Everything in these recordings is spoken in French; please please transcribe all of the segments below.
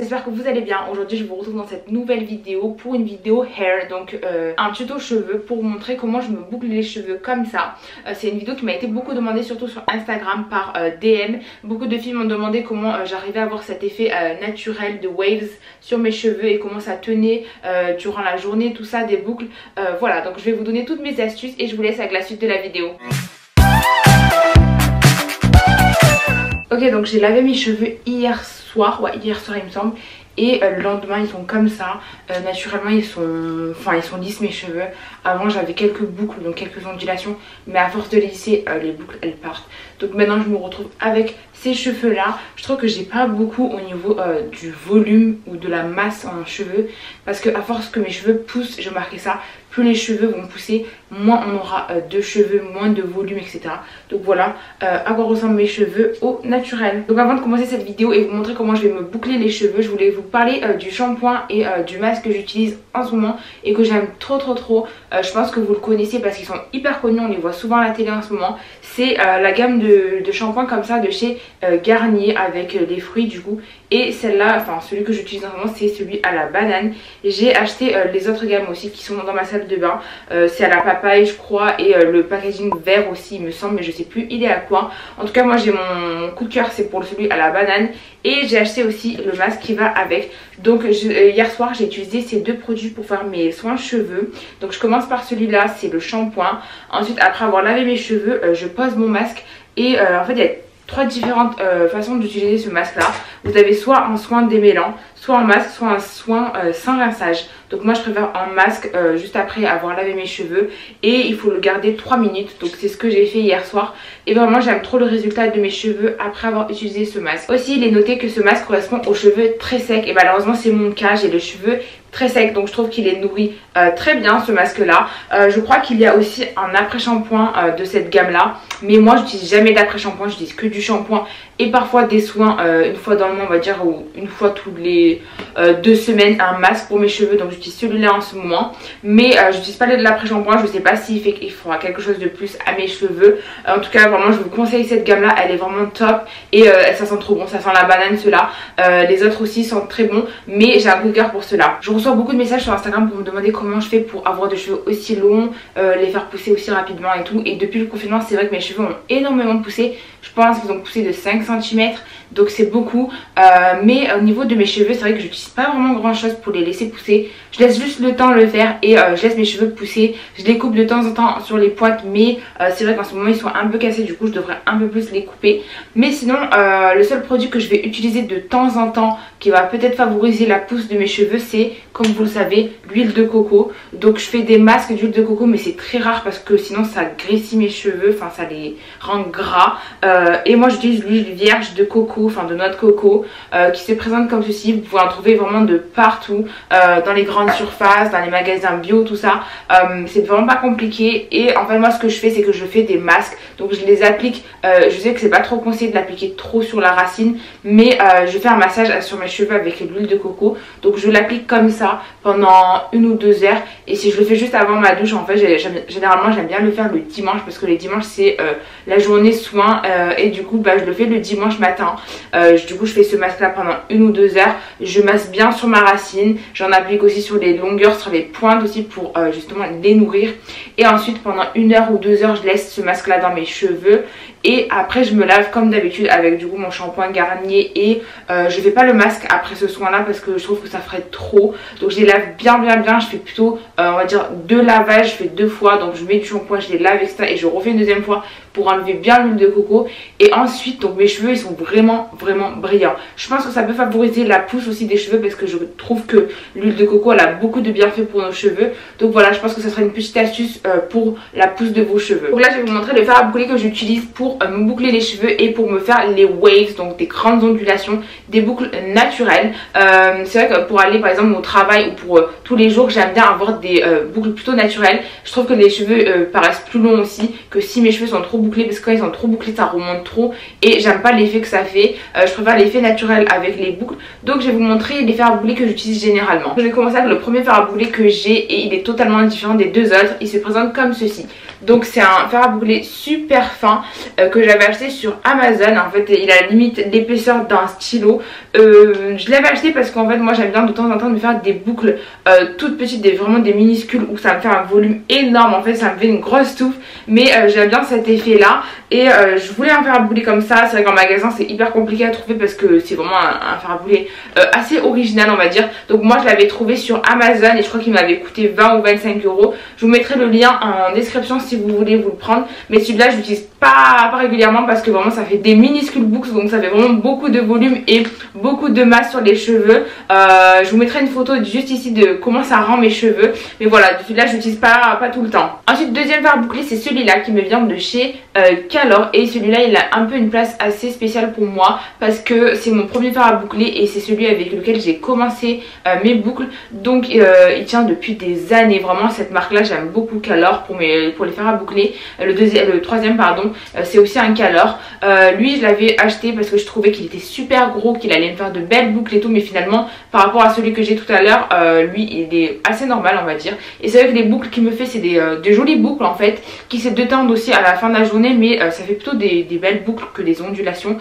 j'espère que vous allez bien. Aujourd'hui je vous retrouve dans cette nouvelle vidéo pour une vidéo hair, donc un tuto cheveux pour vous montrer comment je me boucle les cheveux comme ça. C'est une vidéo qui m'a été beaucoup demandée, surtout sur Instagram par DM. Beaucoup de filles m'ont demandé comment j'arrivais à avoir cet effet naturel de waves sur mes cheveux et comment ça tenait durant la journée, tout ça, des boucles. Voilà, donc je vais vous donner toutes mes astuces et je vous laisse avec la suite de la vidéo. Ok, donc j'ai lavé mes cheveux hier soir, il me semble. Et le lendemain ils sont comme ça, naturellement ils sont lisses mes cheveux. Avant j'avais quelques boucles, donc quelques ondulations, mais à force de lisser les boucles elles partent. Donc maintenant je me retrouve avec ces cheveux là. Je trouve que j'ai pas beaucoup au niveau du volume ou de la masse en cheveux, parce que à force que mes cheveux poussent, j'ai remarqué ça, plus les cheveux vont pousser, moins on aura de cheveux, moins de volume, etc. Donc voilà à quoi ressemblent mes cheveux au naturel. Donc avant de commencer cette vidéo et vous montrer comment je vais me boucler les cheveux, je voulais vous parler du shampoing et du masque que j'utilise en ce moment et que j'aime trop. Je pense que vous le connaissez parce qu'ils sont hyper connus, on les voit souvent à la télé en ce moment. C'est la gamme de shampoing comme ça de chez Garnier avec des fruits du coup. Et celle-là, enfin celui que j'utilise en ce moment, c'est celui à la banane. J'ai acheté les autres gammes aussi qui sont dans ma salle de bain. C'est à la papaye je crois, et le packaging vert aussi il me semble, mais je sais plus il est à quoi. En tout cas moi j'ai mon coup de cœur, c'est pour celui à la banane. Et j'ai acheté aussi le masque qui va avec. Donc hier soir j'ai utilisé ces deux produits pour faire mes soins cheveux. Donc je commence par celui-là, c'est le shampoing. Ensuite après avoir lavé mes cheveux, je pose mon masque. Et en fait il y a trois différentes façons d'utiliser ce masque là. Vous avez soit un soin démêlant, soit en masque, soit un soin sans rinçage. Donc moi je préfère en masque juste après avoir lavé mes cheveux. Et il faut le garder 3 minutes. Donc c'est ce que j'ai fait hier soir. Et vraiment j'aime trop le résultat de mes cheveux après avoir utilisé ce masque. Aussi il est noté que ce masque correspond aux cheveux très secs. Et malheureusement c'est mon cas, j'ai les cheveux très secs. Donc je trouve qu'il est nourri très bien ce masque là. Je crois qu'il y a aussi un après shampoing de cette gamme là. Mais moi j'utilise jamais d'après shampoing, j'utilise que du shampoing. Et parfois des soins une fois dans le mois on va dire, ou une fois toutes les 2 semaines, un masque pour mes cheveux. Donc j'utilise celui-là en ce moment. Mais j'utilise pas de l'après shampoing, je sais pas s'il fait qu'il fera quelque chose de plus à mes cheveux. En tout cas vraiment je vous conseille cette gamme là, elle est vraiment top. Et ça sent trop bon, ça sent la banane ceux-là. Les autres aussi sentent très bon, mais j'ai un coup de cœur pour ceux-là. Je reçois beaucoup de messages sur Instagram pour me demander comment je fais pour avoir des cheveux aussi longs, les faire pousser aussi rapidement et tout. Et depuis le confinement c'est vrai que mes cheveux ont énormément poussé. Je pense qu'ils ont poussé de 5 cm, donc c'est beaucoup. Mais au niveau de mes cheveux c'est vrai que j'utilise pas vraiment grand chose pour les laisser pousser. Je laisse juste le temps le faire et je laisse mes cheveux pousser. Je les coupe de temps en temps sur les pointes, mais c'est vrai qu'en ce moment ils sont un peu cassés, du coup je devrais un peu plus les couper. Mais sinon le seul produit que je vais utiliser de temps en temps qui va peut-être favoriser la pousse de mes cheveux, c'est, comme vous le savez, l'huile de coco. Donc je fais des masques d'huile de coco, mais c'est très rare parce que sinon ça grésille mes cheveux, enfin ça les rend gras. Et moi j'utilise l'huile vierge de coco, enfin de noix de coco, qui se présente comme ceci. Vous pouvez en trouver vraiment de partout, dans les grandes surfaces, dans les magasins bio, tout ça. C'est vraiment pas compliqué. Et en fait moi ce que je fais, c'est que je fais des masques. Donc je les applique, je sais que c'est pas trop conseillé de l'appliquer trop sur la racine, mais je fais un massage sur mes cheveux avec l'huile de coco. Donc je l'applique comme ça pendant 1 ou 2 heures. Et si je le fais juste avant ma douche, en fait généralement j'aime bien le faire le dimanche, parce que les dimanches c'est la journée soin, et du coup je le fais le dimanche matin. Du coup je fais ce masque là pendant 1 ou 2 heures. Je masse bien sur ma racine, j'en applique aussi sur les longueurs, sur les pointes aussi pour justement les nourrir. Et ensuite pendant 1 heure ou 2 heures je laisse ce masque là dans mes cheveux. Et après je me lave comme d'habitude avec du coup mon shampoing Garnier. Et je fais pas le masque après ce soin là parce que je trouve que ça ferait trop. Donc je les lave bien. Je fais plutôt on va dire 2 lavages, je fais 2 fois. Donc je mets du shampoing, je les lave etc. Et je refais une deuxième fois pour enlever bien l'huile de coco. Et ensuite donc mes cheveux ils sont vraiment brillants. Je pense que ça peut favoriser la pousse aussi des cheveux, parce que je trouve que l'huile de coco elle a beaucoup de bienfaits pour nos cheveux. Donc voilà, je pense que ça sera une petite astuce pour la pousse de vos cheveux. Donc là je vais vous montrer le fer à boucler que j'utilise pour me boucler les cheveux et pour me faire les waves, donc des grandes ondulations, des boucles naturelles. C'est vrai que pour aller par exemple au travail ou pour tous les jours, j'aime bien avoir des boucles plutôt naturelles. Je trouve que les cheveux paraissent plus longs aussi que si mes cheveux sont trop bouclés, parce que quand ils sont trop bouclés ça remonte trop et j'aime pas l'effet que ça fait. Je préfère l'effet naturel avec les boucles. Donc je vais vous montrer les fers à boucler que j'utilise généralement. Je vais commencer avec le premier fer à boucler que j'ai et il est totalement différent des deux autres. Il se présente comme ceci. Donc c'est un fer à boucler super fin que j'avais acheté sur Amazon. En fait il a la limite l'épaisseur d'un stylo. Je l'avais acheté parce qu'en fait moi j'aime bien de temps en temps me faire des boucles toutes petites, vraiment des minuscules où ça me fait un volume énorme. En fait ça me fait une grosse touffe, mais j'aime bien cet effet là. Et je voulais un fer à boucler comme ça. C'est vrai qu'en magasin c'est hyper compliqué à trouver parce que c'est vraiment un fer à boucler assez original on va dire. Donc moi je l'avais trouvé sur Amazon et je crois qu'il m'avait coûté 20 ou 25 euros. Je vous mettrai le lien en description si vous voulez vous le prendre. Mais celui-là je l'utilise pas régulièrement parce que vraiment ça fait des minuscules boucles. Donc ça fait vraiment beaucoup de volume et beaucoup de masse sur les cheveux. Je vous mettrai une photo juste ici de comment ça rend mes cheveux. Mais voilà, celui-là je l'utilise pas tout le temps. Ensuite deuxième fer à boucler c'est celui-là qui me vient de chez Calor. Et celui-là il a un peu une place assez spéciale pour moi parce que c'est mon premier fer à boucler et c'est celui avec lequel j'ai commencé mes boucles. Donc il tient depuis des années. Vraiment cette marque là j'aime beaucoup Calor pour les fers à boucler. Le troisième pardon c'est aussi un Calor. Lui je l'avais acheté parce que je trouvais qu'il était super gros, qu'il allait me faire de belles boucles et tout, mais finalement par rapport à celui que j'ai tout à l'heure lui il est assez normal on va dire. Et c'est vrai que les boucles qu'il me fait c'est des jolies boucles en fait qui se détendent aussi à la fin de la journée, mais ça fait plutôt des belles boucles que des ondulations.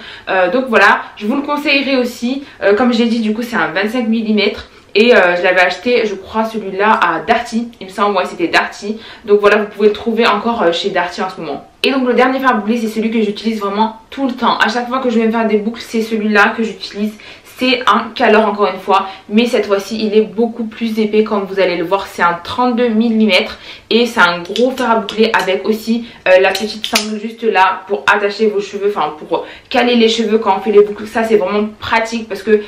Donc voilà, je vous le conseillerais aussi. Comme j'ai dit du coup c'est un 25 mm. Et je l'avais acheté je crois celui-là à Darty, il me semble, ouais c'était Darty. Donc voilà, vous pouvez le trouver encore chez Darty en ce moment. Et donc le dernier fer à boucler c'est celui que j'utilise vraiment tout le temps. À chaque fois que je vais me faire des boucles c'est celui-là que j'utilise. C'est un Calor encore une fois, mais cette fois-ci il est beaucoup plus épais comme vous allez le voir. C'est un 32 mm et c'est un gros fer à boucler avec aussi la petite sangle juste là pour attacher vos cheveux, enfin pour caler les cheveux quand on fait les boucles. Ça c'est vraiment pratique parce que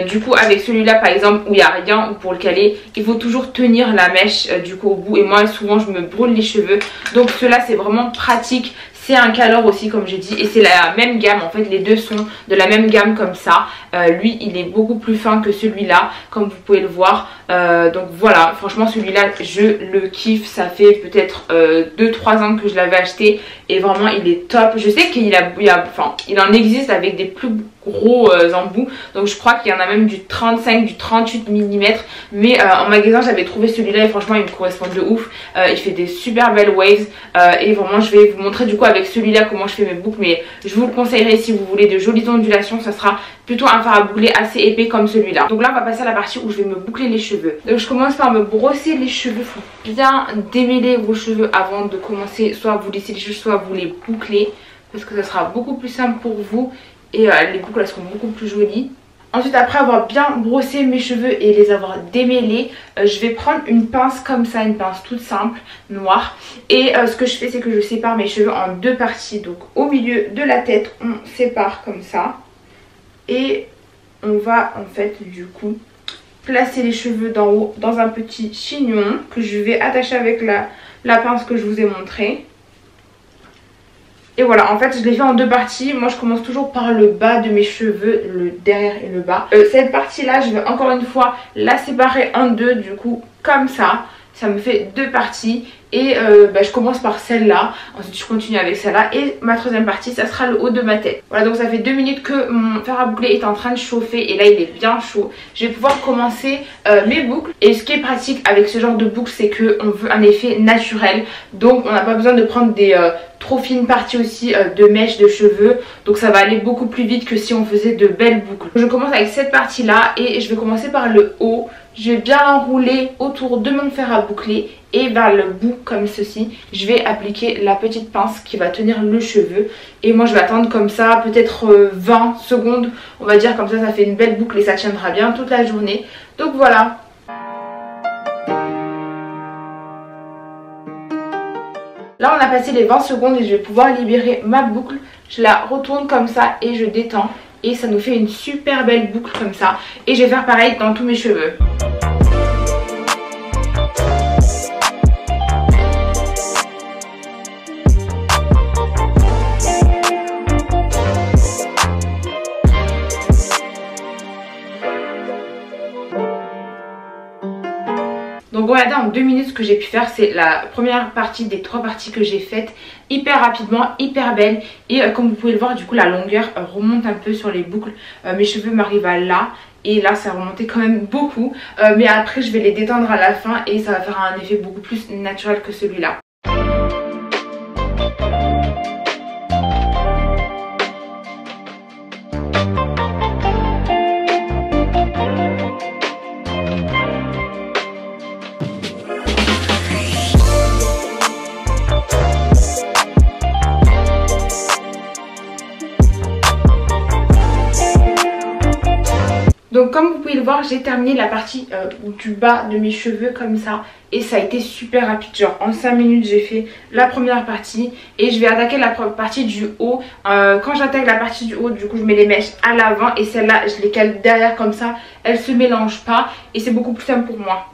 du coup avec celui-là par exemple où il n'y a rien ou pour le caler, il faut toujours tenir la mèche du coup au bout et moi souvent je me brûle les cheveux. Donc cela c'est vraiment pratique. C'est un Calor aussi comme j'ai dit et c'est la même gamme en fait, les deux sont de la même gamme comme ça. Lui il est beaucoup plus fin que celui-là comme vous pouvez le voir. Donc voilà, franchement celui-là je le kiffe. Ça fait peut-être 2-3 ans que je l'avais acheté et vraiment il est top. Je sais qu'il il en existe avec des plus gros embouts, donc je crois qu'il y en a même du 35, du 38 mm, mais en magasin j'avais trouvé celui-là et franchement il me correspond de ouf. Il fait des super belles waves et vraiment je vais vous montrer du coup avec celui-là comment je fais mes boucles, mais je vous le conseillerais si vous voulez de jolies ondulations. Ça sera plutôt un fer à boucler assez épais comme celui-là. Donc là on va passer à la partie où je vais me boucler les cheveux. Donc je commence par me brosser les cheveux. Faut bien démêler vos cheveux avant de commencer, soit vous laissez les cheveux soit vous les bouclez parce que ça sera beaucoup plus simple pour vous et les boucles elles seront beaucoup plus jolies. Ensuite après avoir bien brossé mes cheveux et les avoir démêlés, je vais prendre une pince comme ça, une pince toute simple, noire. Et ce que je fais c'est que je sépare mes cheveux en deux parties. Donc au milieu de la tête on sépare comme ça. Et on va en fait du coup placer les cheveux d'en haut dans un petit chignon que je vais attacher avec la pince que je vous ai montré. Et voilà, en fait je l'ai fait en deux parties. Moi je commence toujours par le bas de mes cheveux, le derrière et le bas. Cette partie là je vais encore une fois la séparer en deux, du coup comme ça. Ça me fait deux parties et je commence par celle-là, ensuite je continue avec celle-là et ma troisième partie ça sera le haut de ma tête. Voilà, donc ça fait 2 minutes que mon fer à boucler est en train de chauffer et là il est bien chaud. Je vais pouvoir commencer mes boucles. Et ce qui est pratique avec ce genre de boucle c'est qu'on veut un effet naturel, donc on n'a pas besoin de prendre des trop fines parties aussi de mèches de cheveux, donc ça va aller beaucoup plus vite que si on faisait de belles boucles. Je commence avec cette partie là et je vais commencer par le haut. Je vais bien l'enrouler autour de mon fer à boucler et vers le bout comme ceci je vais appliquer la petite pince qui va tenir le cheveu. Et moi je vais attendre comme ça peut-être 20 secondes on va dire, comme ça fait une belle boucle et ça tiendra bien toute la journée. Donc voilà. Là on a passé les 20 secondes et je vais pouvoir libérer ma boucle. Je la retourne comme ça et je détends. Et ça nous fait une super belle boucle comme ça. Et je vais faire pareil dans tous mes cheveux. Donc regardez, en 2 minutes ce que j'ai pu faire, c'est la première partie des 3 parties que j'ai faites hyper rapidement, hyper belle. Et comme vous pouvez le voir, du coup la longueur remonte un peu sur les boucles. Mes cheveux m'arrivent à là. Et là ça a remonté quand même beaucoup. Mais après je vais les détendre à la fin et ça va faire un effet beaucoup plus naturel que celui-là. comme vous pouvez le voir, j'ai terminé la partie du bas de mes cheveux comme ça. Et ça a été super rapide, genre en 5 minutes j'ai fait la première partie. Et je vais attaquer la partie du haut. Quand j'attaque la partie du haut, du coup je mets les mèches à l'avant. Et celle-là je les cale derrière comme ça, elles se mélangent pas. Et c'est beaucoup plus simple pour moi.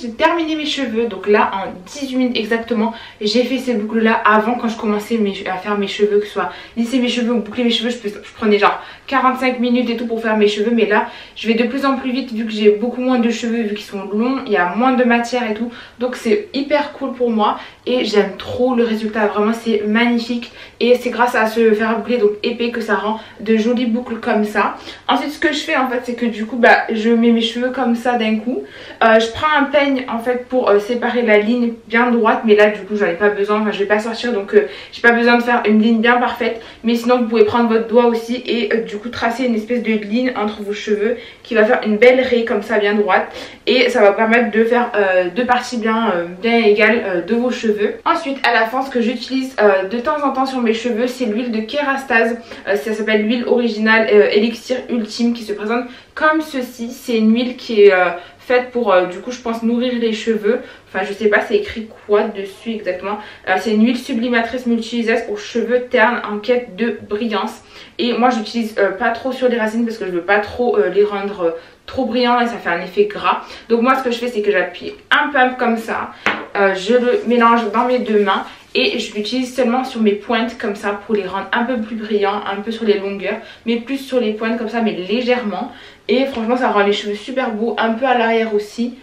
J'ai terminé mes cheveux, donc là en 18 minutes exactement j'ai fait ces boucles là. Avant, quand je commençais à faire mes cheveux, que ce soit lisser mes cheveux ou boucler mes cheveux, je prenais genre 45 minutes et tout pour faire mes cheveux. Mais là je vais de plus en plus vite vu que j'ai beaucoup moins de cheveux, vu qu'ils sont longs, il y a moins de matière et tout. Donc c'est hyper cool pour moi et j'aime trop le résultat, vraiment c'est magnifique. Et c'est grâce à ce fer à boucler donc épais que ça rend de jolies boucles comme ça. Ensuite ce que je fais en fait, c'est que du coup je mets mes cheveux comme ça d'un coup. Je prends un peigne en fait pour séparer la ligne bien droite, mais là du coup j'en ai pas besoin, enfin je vais pas sortir, donc j'ai pas besoin de faire une ligne bien parfaite. Mais sinon vous pouvez prendre votre doigt aussi et du coup tracer une espèce de ligne entre vos cheveux qui va faire une belle raie comme ça bien droite. Et ça va permettre de faire deux parties bien égales de vos cheveux. Ensuite à la fin, ce que j'utilise de temps en temps sur mes cheveux, c'est l'huile de Kerastase. Ça s'appelle l'huile originale Elixir Ultime, qui se présente comme ceci. C'est une huile qui est faite pour du coup je pense nourrir les cheveux. Enfin je sais pas c'est écrit quoi dessus exactement. C'est une huile sublimatrice multi-usages pour cheveux ternes en quête de brillance. Et moi j'utilise pas trop sur les racines parce que je veux pas trop les rendre trop brillants et ça fait un effet gras. Donc moi ce que je fais, c'est que j'appuie un pump comme ça, je le mélange dans mes deux mains et je l'utilise seulement sur mes pointes comme ça pour les rendre un peu plus brillants, un peu sur les longueurs, mais plus sur les pointes comme ça, mais légèrement. Et franchement ça rend les cheveux super beaux, un peu à l'arrière aussi.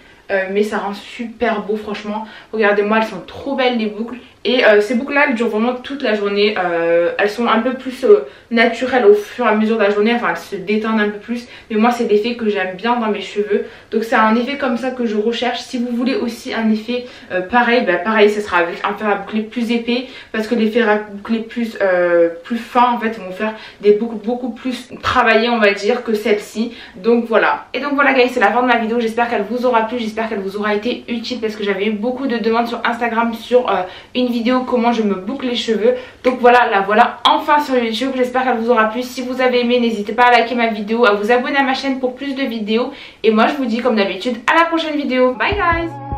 Mais ça rend super beau franchement. Regardez-moi, elles sont trop belles les boucles. Et ces boucles là elles durent vraiment toute la journée. Elles sont un peu plus naturelles au fur et à mesure de la journée. Enfin elles se détendent un peu plus. Mais moi c'est l'effet que j'aime bien dans mes cheveux. Donc c'est un effet comme ça que je recherche. Si vous voulez aussi un effet pareil, pareil ce sera avec un fer à boucler plus épais. Parce que les fers à boucler plus fins en fait vont faire des boucles beaucoup plus travaillées on va dire que celle-ci. Donc voilà. Et donc voilà guys, c'est la fin de ma vidéo. J'espère qu'elle vous aura plu. J'espère qu'elle vous aura été utile parce que j'avais eu beaucoup de demandes sur Instagram sur une vidéo comment je me boucle les cheveux. Donc voilà, la voilà enfin sur YouTube. J'espère qu'elle vous aura plu. Si vous avez aimé, n'hésitez pas à liker ma vidéo, à vous abonner à ma chaîne pour plus de vidéos. Et moi je vous dis comme d'habitude à la prochaine vidéo. Bye guys.